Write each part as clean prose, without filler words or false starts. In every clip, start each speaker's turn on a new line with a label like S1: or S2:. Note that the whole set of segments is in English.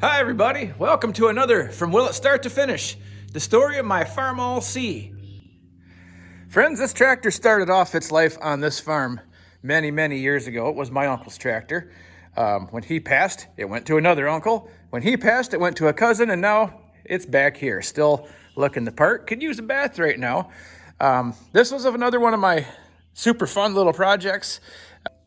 S1: Hi everybody, welcome to another From Will It Start to Finish, the story of my Farmall C. Friends, this tractor started off its life on this farm many years ago. It was my uncle's tractor. When he passed, it went to another uncle. When he passed, it went to a cousin, and now it's back here, still looking the part. Could use a bath right now. This was another one of my super fun little projects.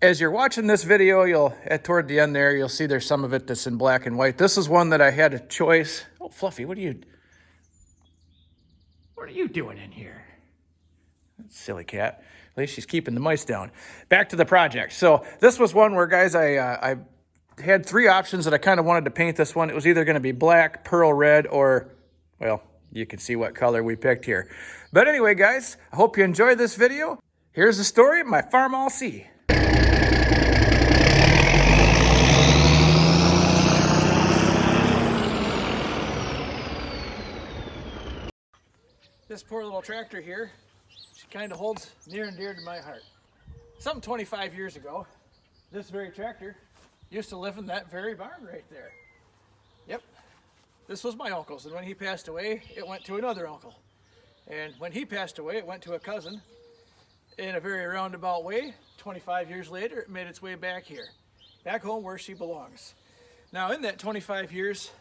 S1: As you're watching this video, toward the end there, you'll see there's some of it that's in black and white. This is one that I had a choice. Oh, Fluffy, what are you doing in here? Silly cat. At least she's keeping the mice down. Back to the project. So this was one where, guys, I had three options that I kind of wanted to paint this one. It was either going to be black, pearl red, or, well, you can see what color we picked here. But anyway, guys, I hope you enjoyed this video. Here's the story of my Farmall C. This poor little tractor here, she kind of holds near and dear to my heart. Some 25 years ago, this very tractor used to live in that very barn right there. Yep, this was my uncle's, and when he passed away, it went to another uncle. And when he passed away, it went to a cousin. In a very roundabout way, 25 years later, it made its way back here, back home where she belongs. Now, in that 25 years,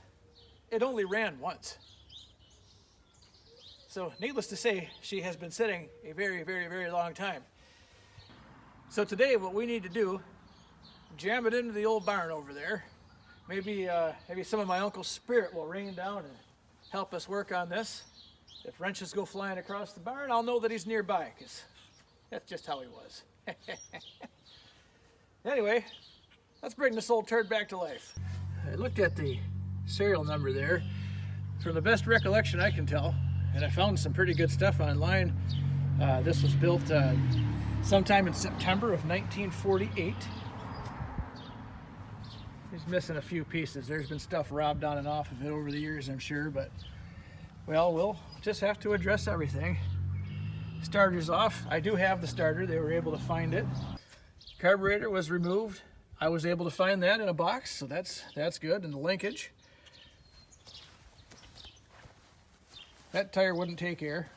S1: it only ran once. So needless to say, she has been sitting a very long time. So today what we need to do, jam it into the old barn over there. Maybe some of my uncle's spirit will rain down and help us work on this. If wrenches go flying across the barn, I'll know that he's nearby, because that's just how he was. Anyway, let's bring this old turd back to life. I looked at the serial number there. From the best recollection I can tell, and I found some pretty good stuff online. This was built sometime in September of 1948. He's missing a few pieces. There's been stuff robbed on and off of it over the years, I'm sure, but well, we'll just have to address everything. Starter's off. I do have the starter. They were able to find it. Carburetor was removed. I was able to find that in a box, so that's good. And the linkage. That tire wouldn't take air.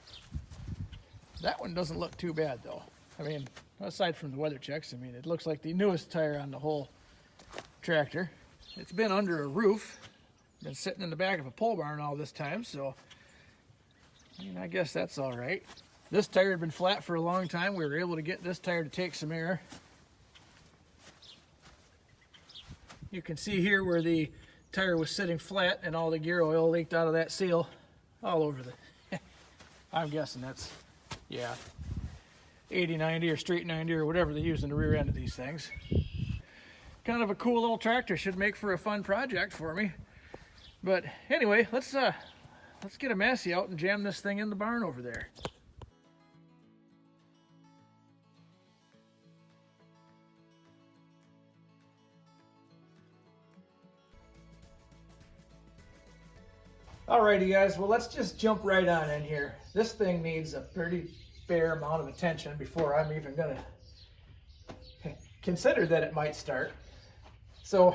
S1: That one doesn't look too bad though. I mean, aside from the weather checks, I mean, it looks like the newest tire on the whole tractor. It's been under a roof. Been sitting in the back of a pole barn all this time, so I mean, I guess that's all right. This tire had been flat for a long time. We were able to get this tire to take some air. You can see here where the tire was sitting flat and all the gear oil leaked out of that seal all over the, I'm guessing that's, yeah, 80-90 or straight 90 or whatever they use in the rear end of these things. Kind of a cool little tractor. Should make for a fun project for me. But anyway, let's get a Massey out and jam this thing in the barn over there. Alrighty guys, well, let's just jump right on in here. This thing needs a pretty fair amount of attention before I'm even gonna consider that it might start. So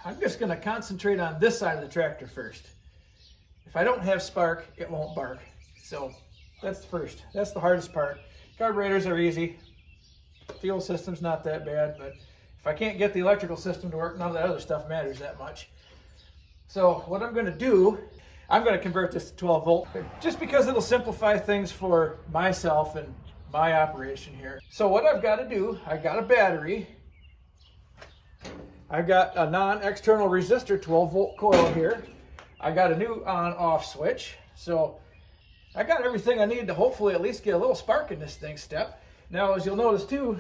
S1: I'm just gonna concentrate on this side of the tractor first. If I don't have spark, it won't bark. So that's the first. That's the hardest part. Carburetors are easy. Fuel system's not that bad, but if I can't get the electrical system to work, none of that other stuff matters that much. So what I'm gonna do, I'm going to convert this to 12 volt just because it'll simplify things for myself and my operation here. So what I've got to do, I've got a battery. I've got a non-external resistor 12 volt coil here. I got a new on-off switch. So I got everything I need to hopefully at least get a little spark in this thing step. Now, as you'll notice too,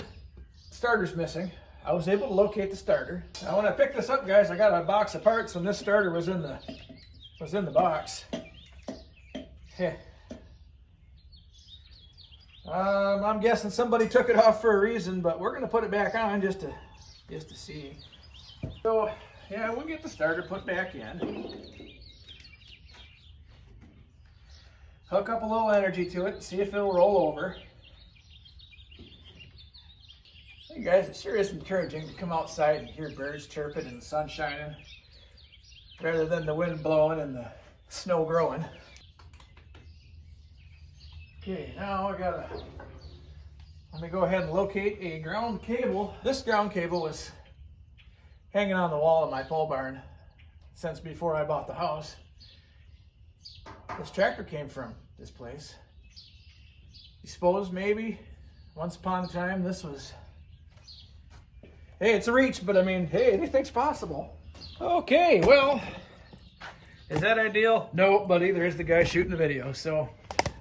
S1: starter's missing. I was able to locate the starter. Now when I picked this up, guys, I got a box of parts and this starter was in the box. I'm guessing somebody took it off for a reason, but we're going to put it back on just to see. So yeah, we'll get the starter put back in. Hook up a little energy to it and see if it'll roll over. Hey guys, it sure is encouraging to come outside and hear birds chirping and the sun shining. rather than the wind blowing and the snow growing. Okay, now let me go ahead and locate a ground cable. This ground cable was hanging on the wall of my pole barn since before I bought the house. This tractor came from this place. You suppose maybe once upon a time this was, hey, it's a reach, but I mean, hey, anything's possible. Okay, well, is that ideal? No, but either is the guy shooting the video. So,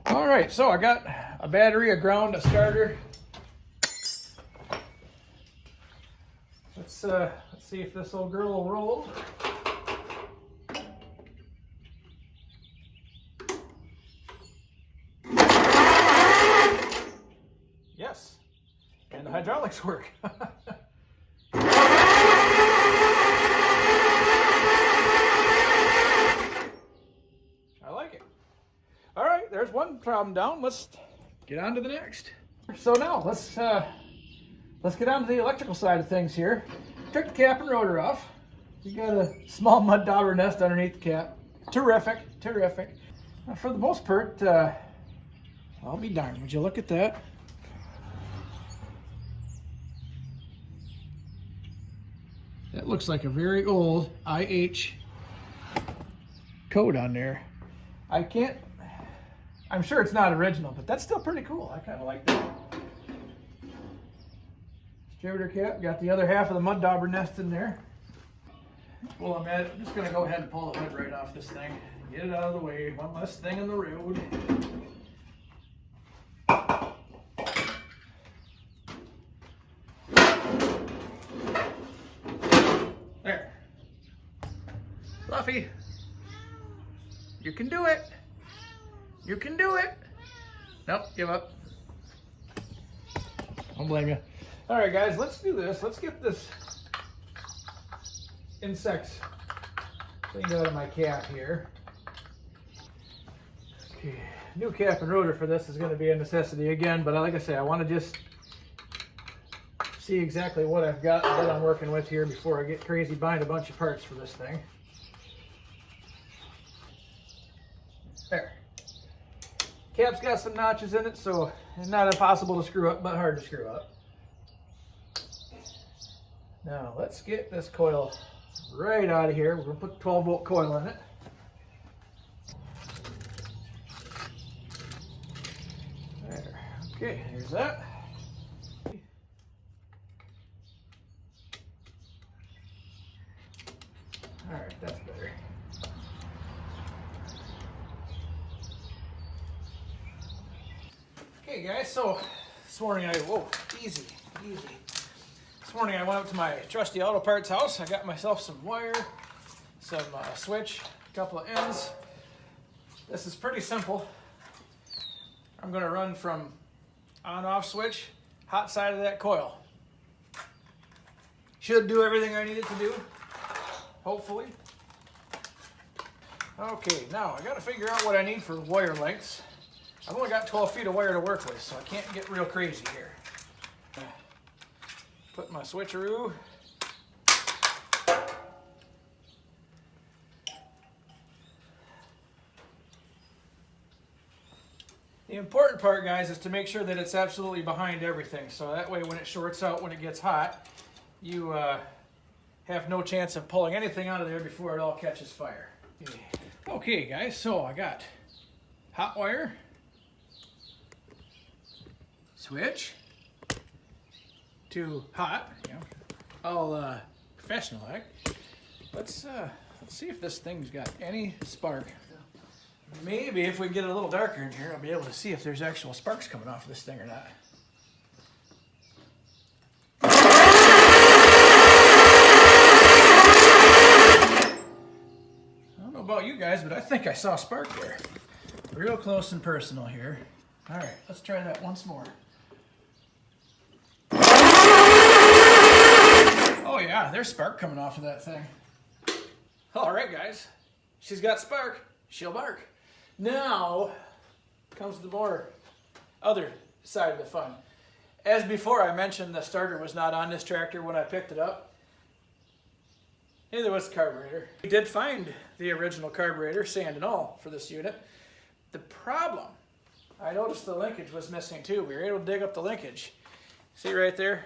S1: all right, so I got a battery, a ground, a starter. Let's see if this old girl will roll. Yes, and the hydraulics work. I like it. All right, there's one problem down. Let's get on to the next. So now let's get on to the electrical side of things here. Took the cap and rotor off. You got a small mud dauber nest underneath the cap. Terrific, terrific. For the most part, I'll be darned. Would you look at that? That looks like a very old IH code on there. I'm sure it's not original, but that's still pretty cool. I kind of like that. Distributor cap, got the other half of the mud dauber nest in there. Well, I'm at it. I'm just going to go ahead and pull the hood right off this thing. Get it out of the way. One less thing on the road. There. Fluffy, you can do it. You can do it. Nope, give up. Don't blame you. All right, guys, let's do this. Let's get this insects cleaned out of my cap here. Okay, new cap and rotor for this is going to be a necessity again, but like I say, I want to just see exactly what I've got and what I'm working with here before I get crazy buying a bunch of parts for this thing. There. Cap's got some notches in it, so it's not impossible to screw up, but hard to screw up. Now let's get this coil right out of here. We're going to put the 12-volt coil in it. There. Okay, here's that. All right, that's better. Okay, guys, so this morning easy. This morning I went up to my trusty auto parts house. I got myself some wire, some switch, a couple of ends. This is pretty simple. I'm going to run from on-off switch, hot side of that coil. Should do everything I need it to do, hopefully. Okay, now I got to figure out what I need for wire lengths. I've only got 12 feet of wire to work with, so I can't get real crazy here. Put my switcheroo. The important part, guys, is to make sure that it's absolutely behind everything. So that way when it shorts out, when it gets hot, you have no chance of pulling anything out of there before it all catches fire. Okay, guys, so I got hot wire, switch to hot, all professional like. Let's see if this thing's got any spark. Maybe if we get it a little darker in here, I'll be able to see if there's actual sparks coming off of this thing or not. I don't know about you guys, but I think I saw a spark there. Real close and personal here. All right, let's try that once more. Oh yeah, there's spark coming off of that thing. All right, guys. She's got spark. She'll bark. Now comes the more other side of the fun. As before, I mentioned the starter was not on this tractor when I picked it up. Neither was the carburetor. We did find the original carburetor, sand and all, for this unit. The problem, I noticed the linkage was missing too. We were able to dig up the linkage. See right there?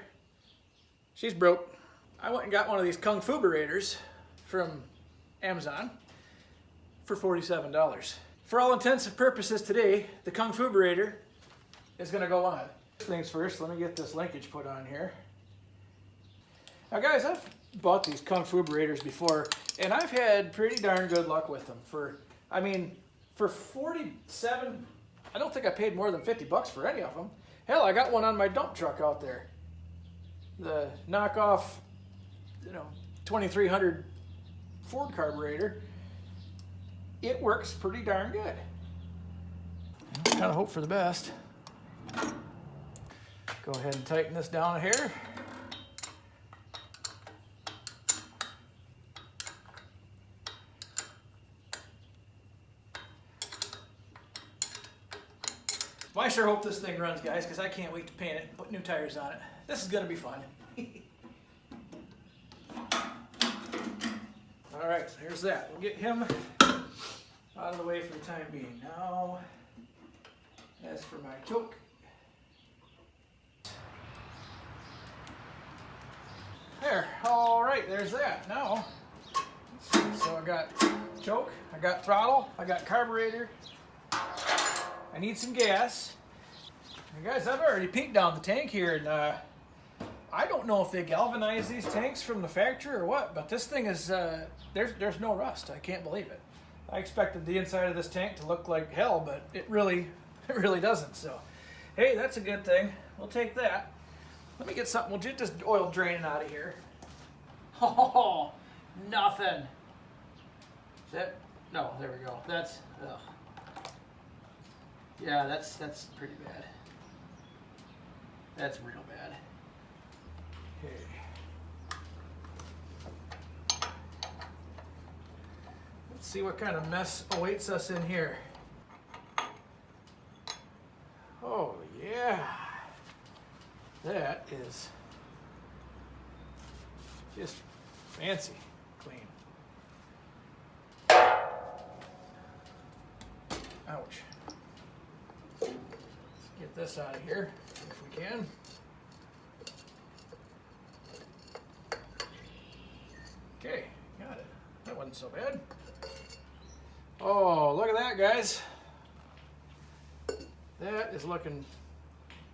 S1: She's broke. I went and got one of these Kung Fuberators from Amazon for $47. For all intents and purposes today, the Kung Fuberator is going to go on. First things first, let me get this linkage put on here. Now guys, I've bought these Kung Fuberators before, and I've had pretty darn good luck with them. For 47, I don't think I paid more than 50 bucks for any of them. Hell, I got one on my dump truck out there. The knockoff, 2300 Ford carburetor. It works pretty darn good. Kind of hope for the best. Go ahead and tighten this down here. Well, I sure hope this thing runs, guys, because I can't wait to paint it and put new tires on it. This is going to be fun. All right, so here's that. We'll get him out of the way for the time being. Now, as for my choke. There, all right, there's that. Now, so I got choke, I got throttle, I got carburetor. I need some gas. And guys, I've already peeked down the tank here, and I don't know if they galvanize these tanks from the factory or what, but this thing is, there's no rust. I can't believe it. I expected the inside of this tank to look like hell, but it really doesn't. So, hey, that's a good thing. We'll take that. Let me get something. We'll get this oil draining out of here. Oh, nothing. Is that? No, there we go. That's, ugh. Yeah, that's pretty bad. That's real bad. Okay. Let's see what kind of mess awaits us in here. Oh, yeah. That is just fancy clean. Ouch. Let's get this out of here if we can. Okay, got it. That wasn't so bad. Oh, look at that, guys. That is looking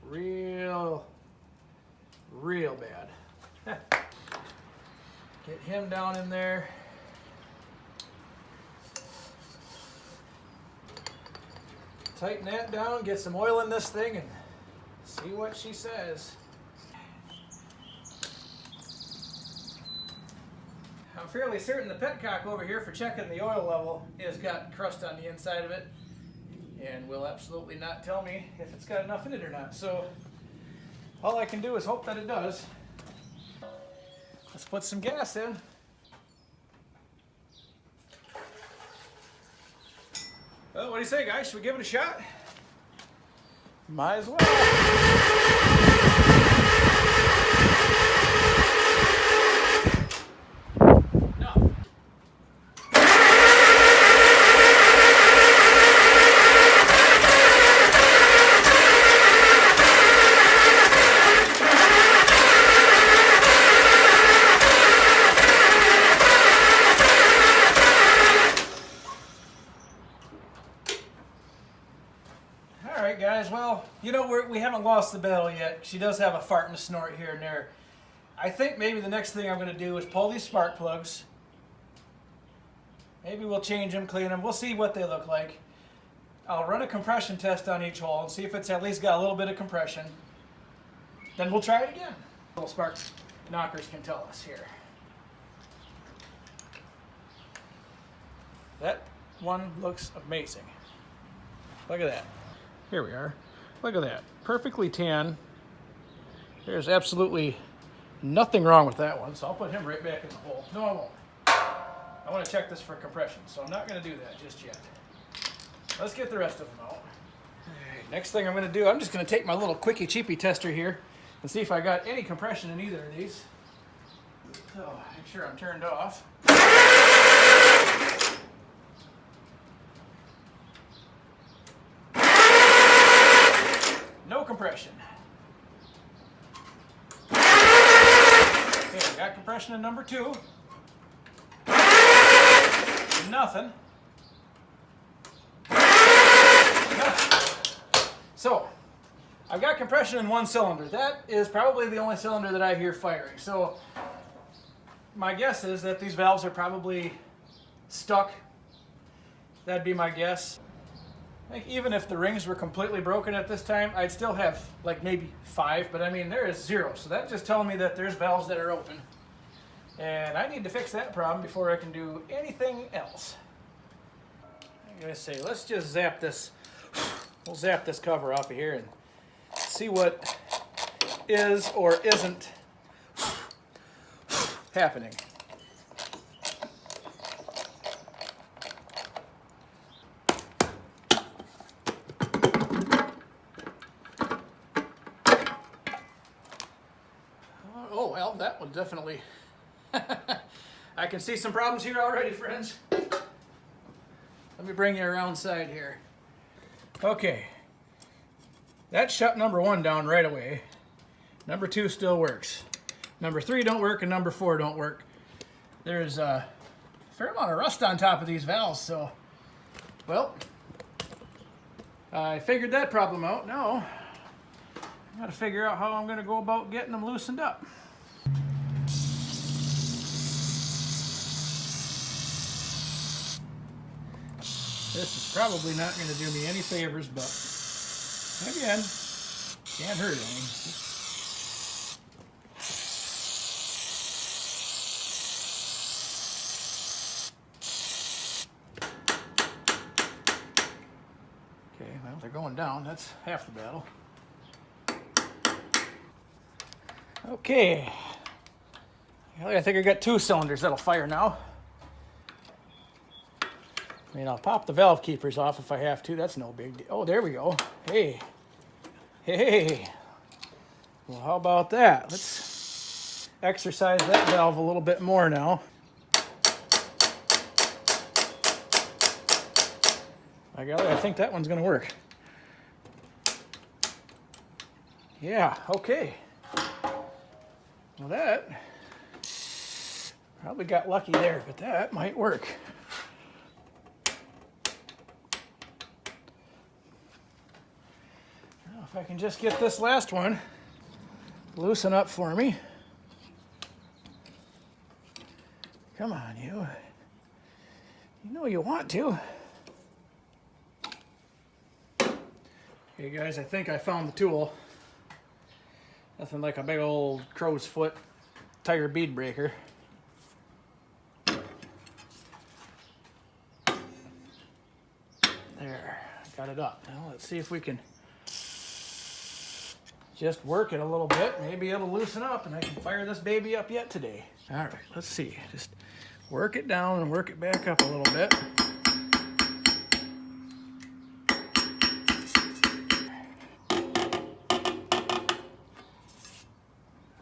S1: real bad. Get him down in there. Tighten that down, get some oil in this thing, and see what she says. I'm fairly certain the petcock over here for checking the oil level has got crust on the inside of it, and will absolutely not tell me if it's got enough in it or not. So all I can do is hope that it does. Let's put some gas in. Well, what do you say, guys? Should we give it a shot? Might as well. Alright guys, well, we haven't lost the battle yet. She does have a fart and a snort here and there. I think maybe the next thing I'm going to do is pull these spark plugs. Maybe we'll change them, clean them. We'll see what they look like. I'll run a compression test on each hole and see if it's at least got a little bit of compression. Then we'll try it again. Little spark knockers can tell us here. That one looks amazing. Look at that. Here we are. Look at that. Perfectly tan. There's absolutely nothing wrong with that one, so I'll put him right back in the hole. No, I won't. I want to check this for compression, so I'm not going to do that just yet. Let's get the rest of them out. All right, next thing I'm going to do, I'm just going to take my little quickie cheapie tester here and see if I got any compression in either of these. So make sure I'm turned off. No compression. Okay, got compression in number 2. Nothing. So, I've got compression in one cylinder. That is probably the only cylinder that I hear firing. So, my guess is that these valves are probably stuck. That'd be my guess. I think even if the rings were completely broken at this time, I'd still have like maybe 5, but I mean there is 0. So that's just telling me that there's valves that are open. And I need to fix that problem before I can do anything else. I'm gonna say, let's just zap this. We'll zap this cover off of here and see what is or isn't happening. Oh, well, that one definitely. I can see some problems here already, friends. Let me bring you around side here. Okay, that shut number 1 down right away. Number 2 still works. Number 3 don't work, and number 4 don't work. There's a fair amount of rust on top of these valves, so, well, I figured that problem out. Now, I gotta figure out how I'm gonna go about getting them loosened up. This is probably not going to do me any favors, but again, can't hurt any. Okay, well, they're going down. That's half the battle. Okay. Well, I think I got 2 cylinders that'll fire now. I mean, I'll pop the valve keepers off if I have to. That's no big deal. Oh, there we go. Hey. Hey. Well, how about that? Let's exercise that valve a little bit more now. By golly, I think that one's going to work. Yeah, okay. Well, that probably got lucky there, but that might work. If I can just get this last one loosen up for me. Come on, you. You know you want to. Okay, guys, I think I found the tool. Nothing like a big old crow's foot tire bead breaker. There, got it up. Now let's see if we can just work it a little bit. Maybe it'll loosen up and I can fire this baby up yet today. All right, let's see. Just work it down and work it back up a little bit.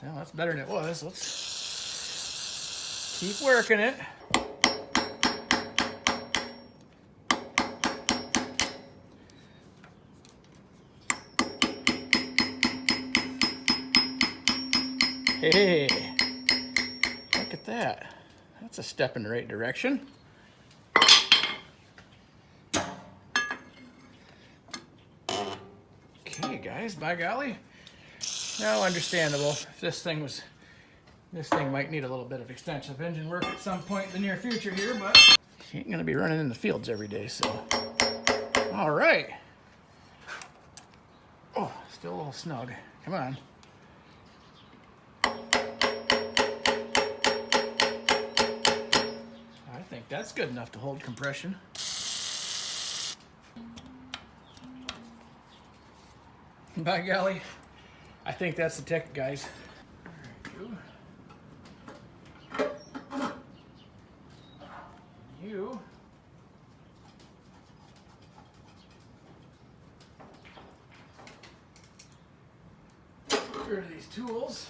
S1: Well, that's better than it was. Let's keep working it. Hey, look at that. That's a step in the right direction. Okay, guys, by golly. Now, understandable. If this thing might need a little bit of extensive engine work at some point in the near future here, but she ain't gonna be running in the fields every day, so. All right. Oh, still a little snug. Come on. I think that's good enough to hold compression. By golly, I think that's the ticket, guys. You. Get rid of these tools.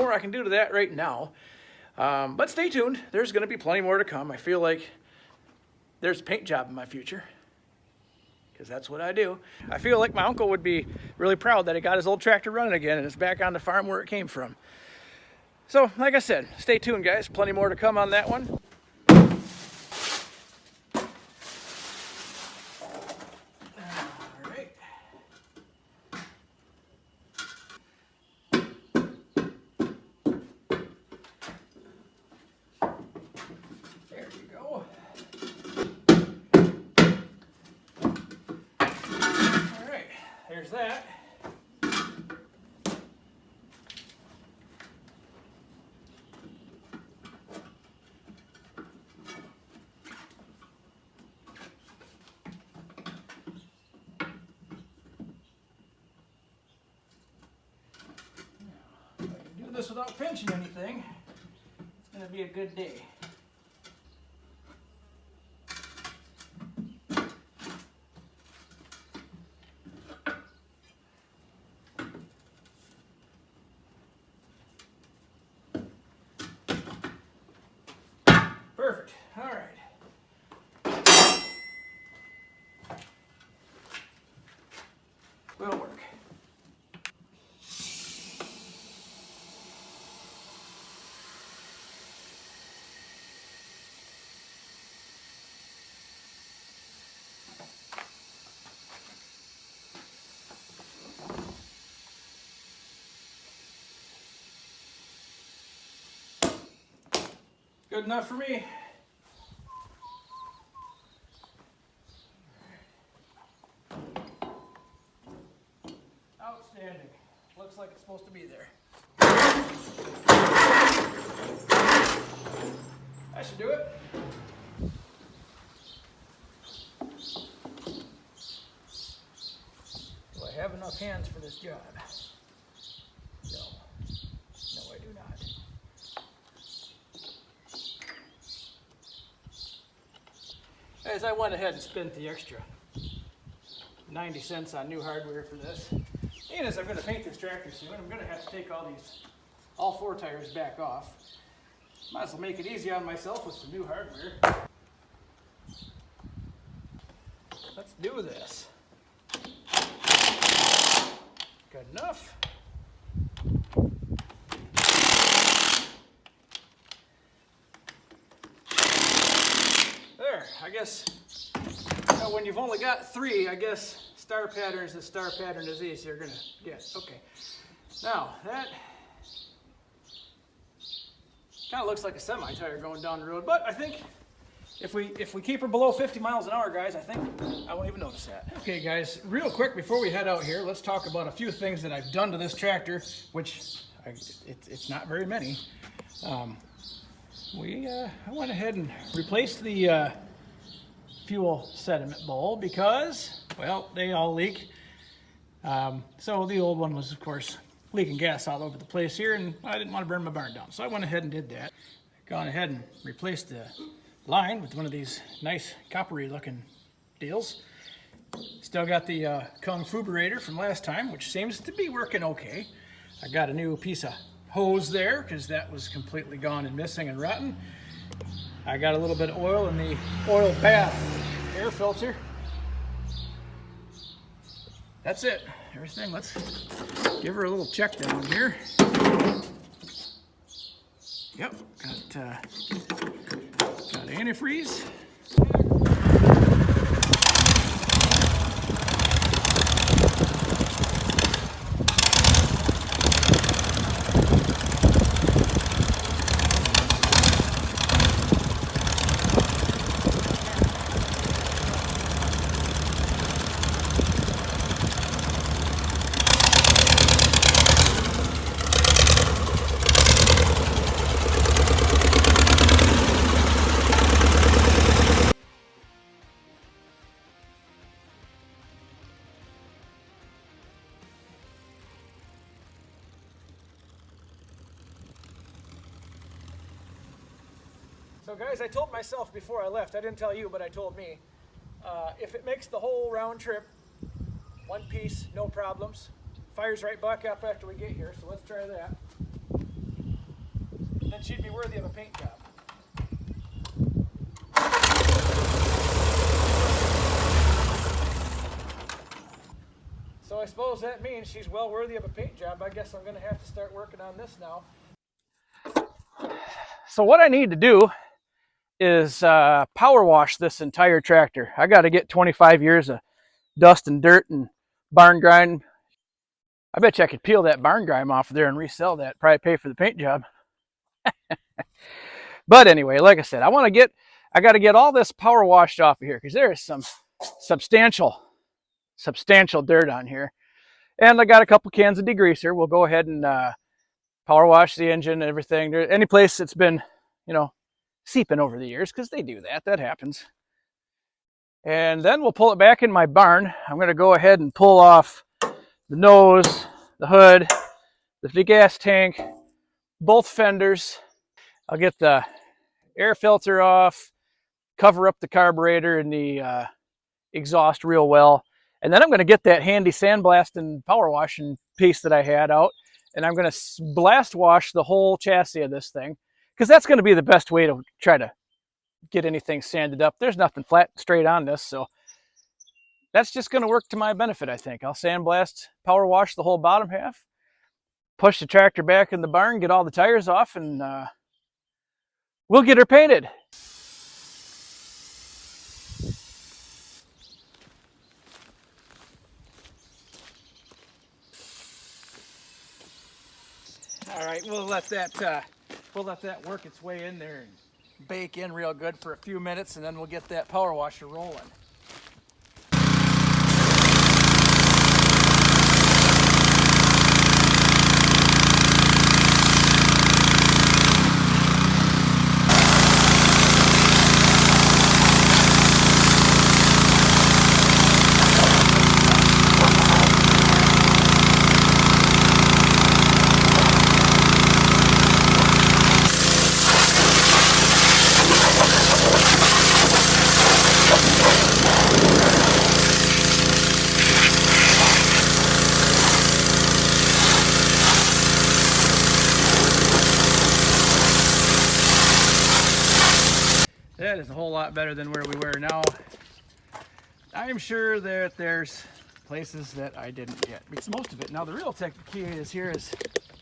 S1: more I can do to that right now. But stay tuned. There's going to be plenty more to come. I feel like there's a paint job in my future, because that's what I do. I feel like my uncle would be really proud that he got his old tractor running again and it's back on the farm where it came from. So, like I said, stay tuned, guys. Plenty more to come on that one. There's that. Now, if I can do this without pinching anything, it's going to be a good day. Perfect. All right. Will work. Good enough for me. Outstanding. Looks like it's supposed to be there. That should do it. Do I have enough hands for this job? No. No, I do not. As I went ahead and spent the extra 90 cents on new hardware for this, and as I'm going to paint this tractor soon, I'm going to have to take all 4 tires back off. Might as well make it easy on myself with some new hardware. Let's do this. Good enough. There, I guess when you've only got 3, I guess star patterns, the star pattern is these you're gonna get. Okay. Now that kind of looks like a semi tire going down the road, but I think if we keep her below 50 miles an hour, guys, I think I won't even notice that. Okay, guys, real quick before we head out here, let's talk about a few things that I've done to this tractor, which it's not very many. I went ahead and replaced the fuel sediment bowl because, well, they all leak. So the old one was, of course, leaking gas all over the place here, and I didn't want to burn my barn down. So I went ahead and did that. Gone ahead and replaced the line with one of these nice coppery looking deals. Still got the Kung Fuberator from last time, which seems to be working okay. I got a new piece of hose there because that was completely gone and missing and rotten. I got a little bit of oil in the oil bath air filter. That's it. Everything. Let's give her a little check down here. Yep, got antifreeze. So guys, I told myself before I left, I didn't tell you, but I told me, if it makes the whole round trip, one piece, no problems. Fires right back up after we get here, so let's try that. then she'd be worthy of a paint job. So I suppose that means she's well worthy of a paint job. I guess I'm going to have to start working on this now. So what I need to do is power wash this entire tractor. I got to get 25 years of dust and dirt and barn grime. I bet you I could peel that barn grime off of there and resell that. Probably pay for the paint job. But anyway, like I said, I got to get all this power washed off of here because there is some substantial dirt on here. And I got a couple cans of degreaser. We'll go ahead and power wash the engine and everything. Any place that's been, you know, seeping over the years, because they do that. That happens. And then we'll pull it back in my barn. I'm going to go ahead and pull off the nose, the hood, the gas tank, both fenders. I'll get the air filter off, cover up the carburetor and the exhaust real well. And then I'm going to get that handy sandblast and power washing piece that I had out. And I'm going to blast wash the whole chassis of this thing, because that's going to be the best way to try to get anything sanded up. There's nothing flat straight on this, so that's just going to work to my benefit, I think. I'll sandblast, power wash the whole bottom half, push the tractor back in the barn, get all the tires off, and we'll get her painted. All right, we'll let that work its way in there and bake in real good for a few minutes, and then we'll get that power washer rolling. That is a whole lot better than where we were. Now, I'm sure that there's places that I didn't get, because most of it, now the real key is here is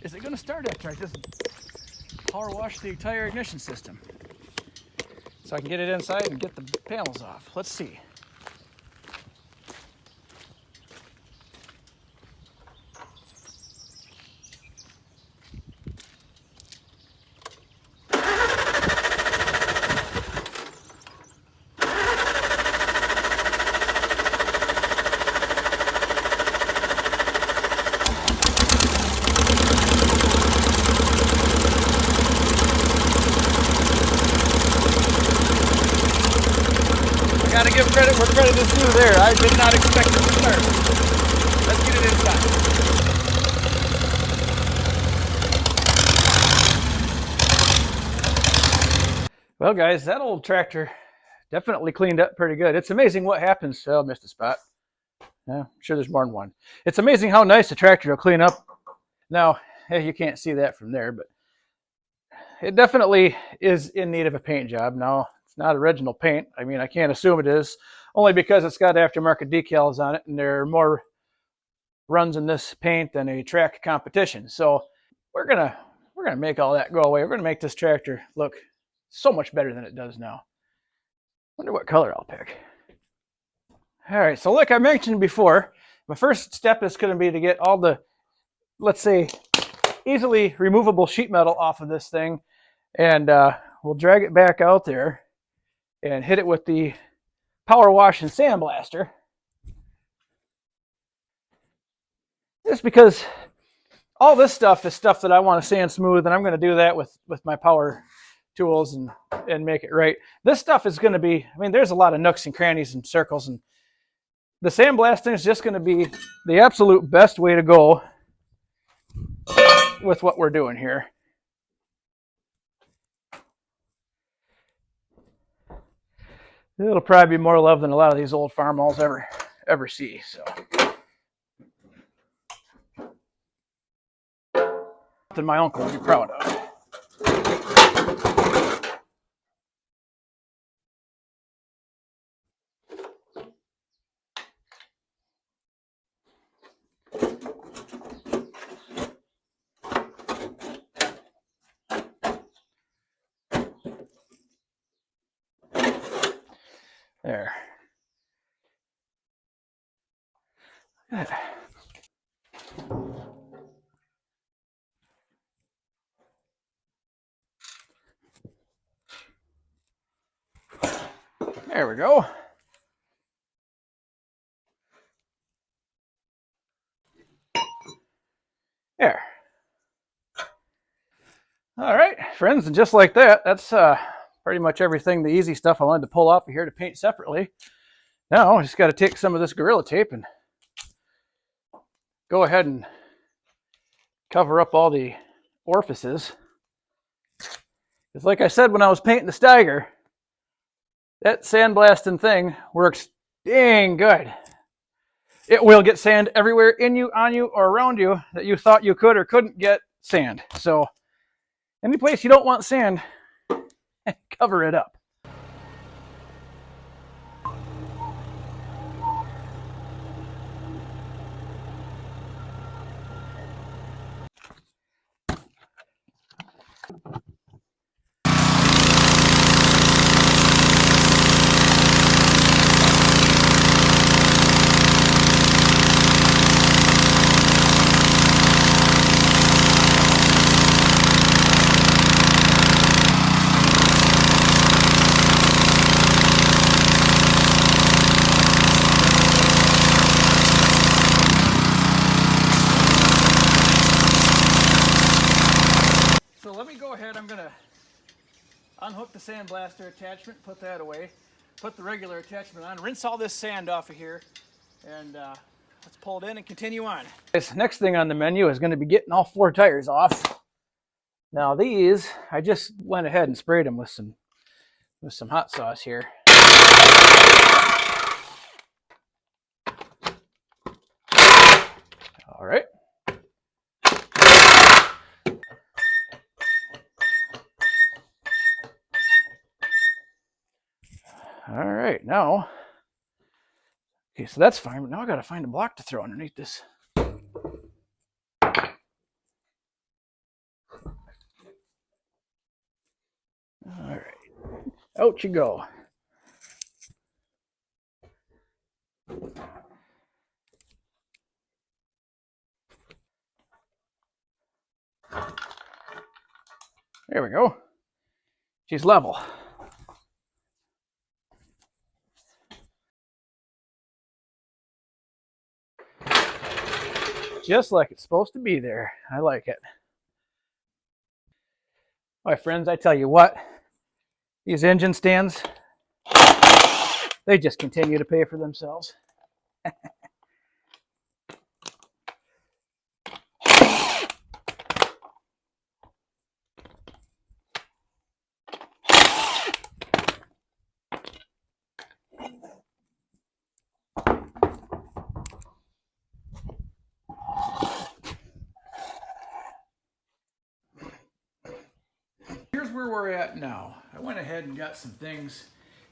S1: it going to start after I just power wash the entire ignition system? So I can get it inside and get the panels off. Let's see. Gotta give credit where credit is due there. I did not expect it to start. Let's get it inside. Well, guys, that old tractor definitely cleaned up pretty good. It's amazing what happens. Oh, missed a spot. Yeah, I'm sure there's more than one. It's amazing how nice a tractor will clean up. Now, you can't see that from there, but it definitely is in need of a paint job. Now, not original paint. I mean, I can't assume it is, only because it's got aftermarket decals on it, and there are more runs in this paint than a track competition. So we're gonna make all that go away. We're gonna make this tractor look so much better than it does now. Wonder what color I'll pick. All right, so like I mentioned before, my first step is going to be to get all the, let's say, easily removable sheet metal off of this thing, and we'll drag it back out there and hit it with the power wash and sandblaster. Just because all this stuff is stuff that I want to sand smooth, and I'm going to do that with my power tools and make it right. This stuff is going to be, I mean, there's a lot of nooks and crannies and circles, and the sandblasting is just going to be the absolute best way to go with what we're doing here. It'll probably be more love than a lot of these old Farmalls ever see. So, something my uncle would be proud of. There we go. There. All right, friends, and just like that, that's pretty much everything, the easy stuff I wanted to pull off of here to paint separately. Now I just got to take some of this Gorilla Tape and go ahead and cover up all the orifices. Because like I said when I was painting the Steiger, that sandblasting thing works dang good. It will get sand everywhere in you, on you, or around you that you thought you could or couldn't get sand. So any place you don't want sand, cover it up. So let me go ahead, I'm gonna unhook the sandblaster attachment, put that away, put the regular attachment on, rinse all this sand off of here, and let's pull it in and continue on. This next thing on the menu is gonna be getting all 4 tires off. Now these, I just went ahead and sprayed them with some hot sauce here. All right. All right, now, okay, so that's fine, but now I gotta find a block to throw underneath this. All right, out you go. There we go. She's level. Just like it's supposed to be there. I like it. My friends, I tell you what, these engine stands, they just continue to pay for themselves. Here's where we're at now. I went ahead and got some things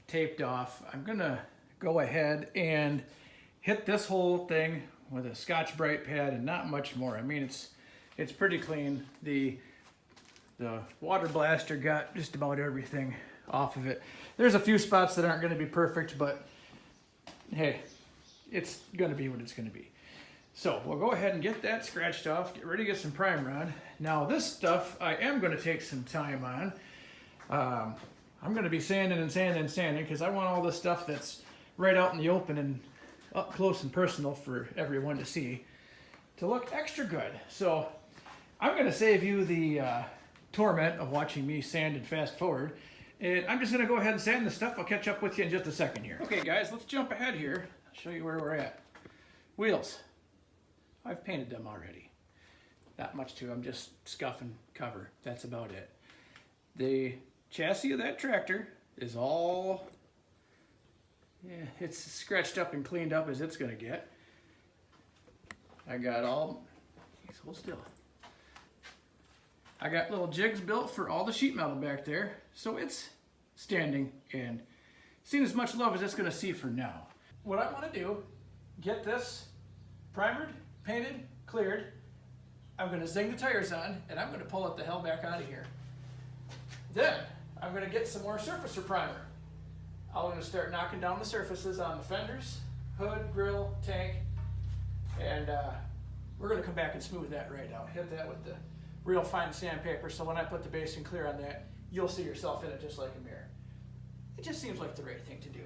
S1: taped off. I'm gonna go ahead and hit this whole thing with a Scotch-Brite pad and not much more. I mean, it's pretty clean. The water blaster got just about everything off of it. There's a few spots that aren't gonna be perfect, but hey, it's gonna be what it's gonna be. So we'll go ahead and get that scratched off, get ready to get some primer on. Now this stuff I am going to take some time on. I'm going to be sanding and sanding and sanding because I want all this stuff that's right out in the open and up close and personal for everyone to see to look extra good. So I'm going to save you the torment of watching me sand and fast forward. And I'm just going to go ahead and sand this stuff. I'll catch up with you in just a second here. Okay guys, let's jump ahead here. I'll show you where we're at. Wheels. I've painted them already. Not much to them, just scuff and cover. That's about it. The chassis of that tractor is all, yeah, it's scratched up and cleaned up as it's gonna get. I got all, please hold still. I got little jigs built for all the sheet metal back there, so it's standing and seen as much love as it's gonna see for now. What I wanna do, get this primered, painted, cleared. I'm gonna zing the tires on and I'm gonna pull it the hell back out of here. Then I'm gonna get some more surfacer primer. I'm gonna start knocking down the surfaces on the fenders, hood, grill, tank, and we're gonna come back and smooth that right out. Hit that with the real fine sandpaper so when I put the base and clear on that, you'll see yourself in it just like a mirror. It just seems like the right thing to do.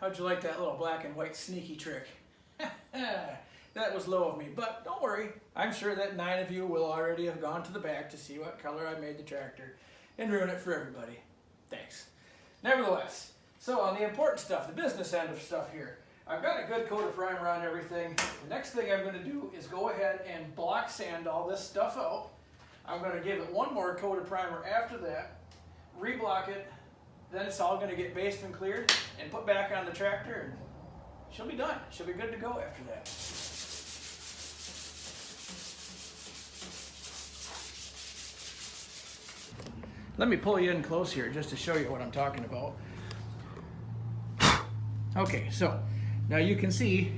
S1: How'd you like that little black and white sneaky trick? That was low of me, but don't worry. I'm sure that 9 of you will already have gone to the back to see what color I made the tractor and ruin it for everybody. Thanks. Nevertheless, so on the important stuff, the business end of stuff here, I've got a good coat of primer on everything. The next thing I'm going to do is go ahead and block sand all this stuff out. I'm going to give it one more coat of primer after that, reblock it, then it's all going to get based and cleared and put back on the tractor, and she'll be done. She'll be good to go after that. Let me pull you in close here just to show you what I'm talking about. Okay, so now you can see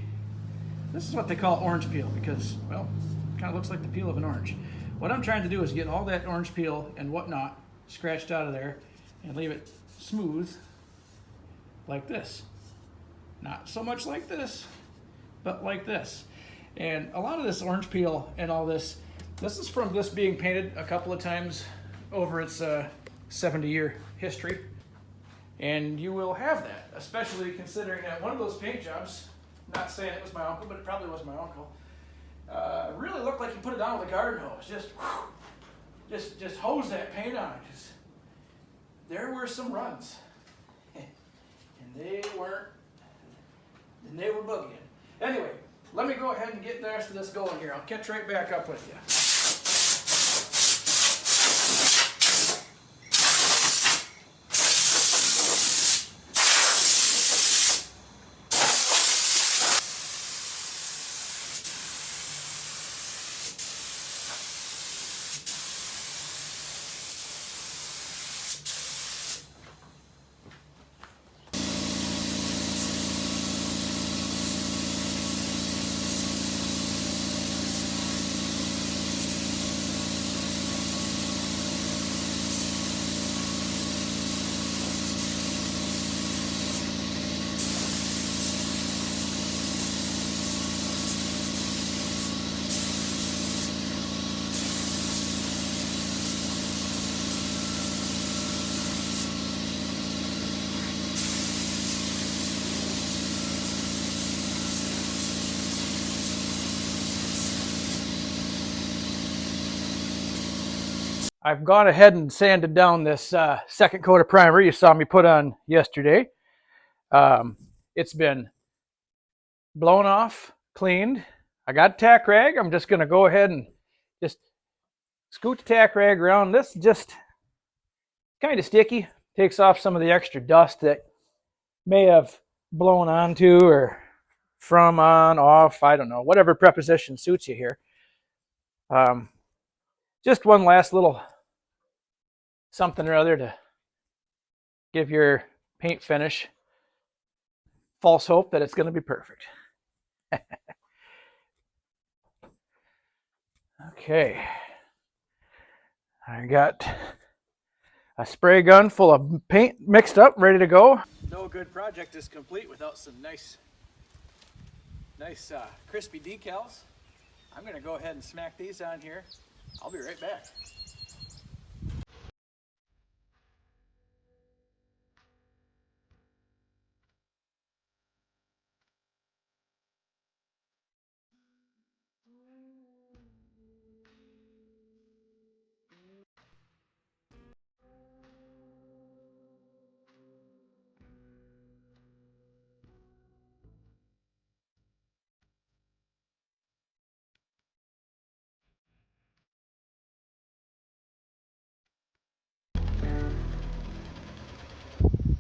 S1: this is what they call orange peel because, well, it kind of looks like the peel of an orange. What I'm trying to do is get all that orange peel and whatnot scratched out of there and leave it smooth like this. Not so much like this, but like this. And a lot of this orange peel and all this is from this being painted a couple of times over its 70-year history. And you will have that, especially considering that one of those paint jobs, not saying it was my uncle, but it probably was my uncle, really looked like he put it on with a garden hose. Just hose that paint on. There were some runs, and they were boogieing. Anyway, let me go ahead and get the rest of this going here. I'll catch right back up with you. I've gone ahead and sanded down this second coat of primer you saw me put on yesterday. It's been blown off, cleaned. I got a tack rag. I'm just going to go ahead and just scoot the tack rag around. This just kind of sticky. Takes off some of the extra dust that may have blown onto or from, on, off. I don't know. Whatever preposition suits you here. Just one last little something or other to give your paint finish false hope that it's going to be perfect. Okay. I got a spray gun full of paint mixed up, ready to go. No good project is complete without some nice crispy decals. I'm going to go ahead and smack these on here. I'll be right back.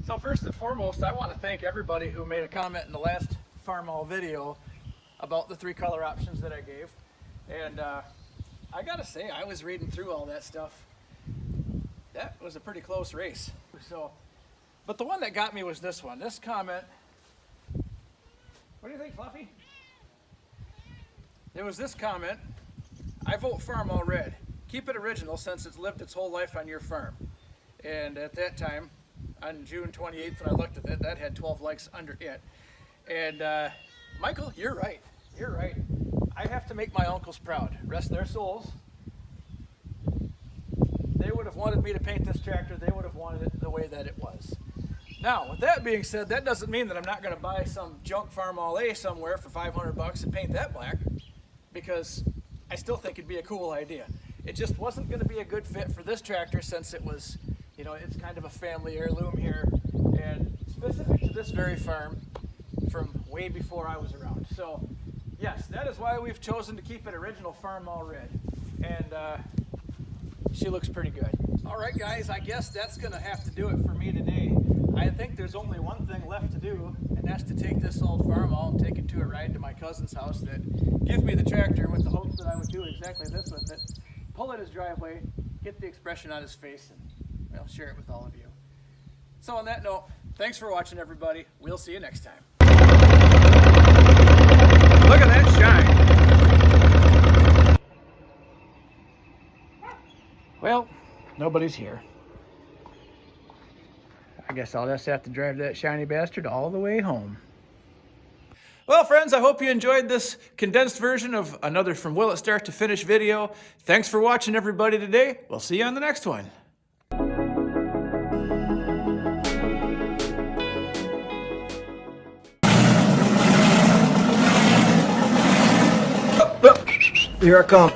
S1: So first and foremost, I want to thank everybody who made a comment in the last Farmall video about the 3 color options that I gave. And I gotta say, I was reading through all that stuff. That was a pretty close race. So, but the one that got me was this one. This comment. What do you think, Fluffy? There was this comment. I vote Farmall Red. Keep it original since it's lived its whole life on your farm. And at that time, on June 28th, when I looked at it, that had 12 likes under it. And Michael, you're right. You're right. I have to make my uncles proud. Rest their souls. They would have wanted me to paint this tractor. They would have wanted it the way that it was. Now, with that being said, that doesn't mean that I'm not going to buy some junk Farmall A somewhere for $500 and paint that black, because I still think it'd be a cool idea. It just wasn't going to be a good fit for this tractor since it was, you know, it's kind of a family heirloom here and specific to this very farm from way before I was around. So, yes, that is why we've chosen to keep it original Farmall Red. And she looks pretty good. All right, guys, I guess that's going to have to do it for me today. I think there's only one thing left to do, and that's to take this old Farmall and take it to a ride to my cousin's house that gives me the tractor with the hopes that I would do exactly this with it. Pull in his driveway, get the expression on his face, and well, share it with all of you. So on that note, thanks for watching, everybody. We'll see you next time. Look at that shine. Well, nobody's here. I guess I'll just have to drive that shiny bastard all the way home. Well, friends, I hope you enjoyed this condensed version of another From Will It Start to Finish video. Thanks for watching, everybody, today. We'll see you on the next one.
S2: Here I come.